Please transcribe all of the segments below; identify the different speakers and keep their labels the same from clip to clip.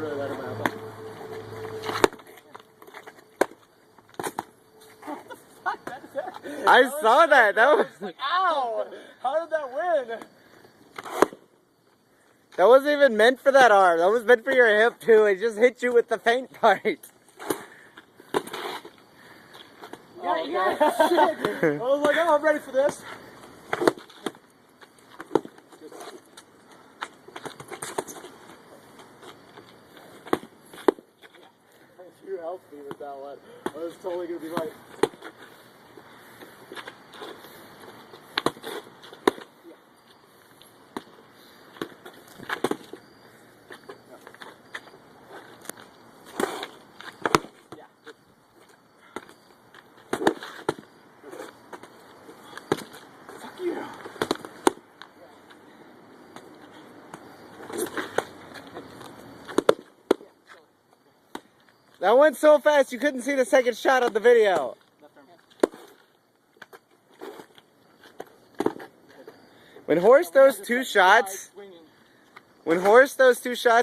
Speaker 1: really let him have it.
Speaker 2: I saw that. That was
Speaker 1: like, ow! How did that win?
Speaker 2: that wasn't even meant for that arm. That was meant for your hip too. It just hit you with the faint part.
Speaker 1: Yeah. I was like, oh, I'm ready for this. You helped me with that one. I was totally gonna be right.
Speaker 2: That went so fast you couldn't see the second shot of the video. When Horace throws two shots,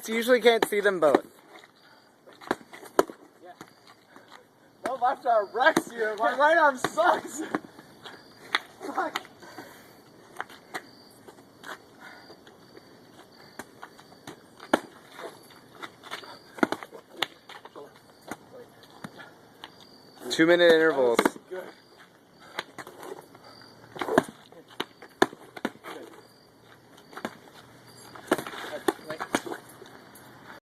Speaker 2: you usually can't see them both.
Speaker 1: My left arm wrecks you. My right arm sucks. Fuck.
Speaker 2: Two-minute intervals.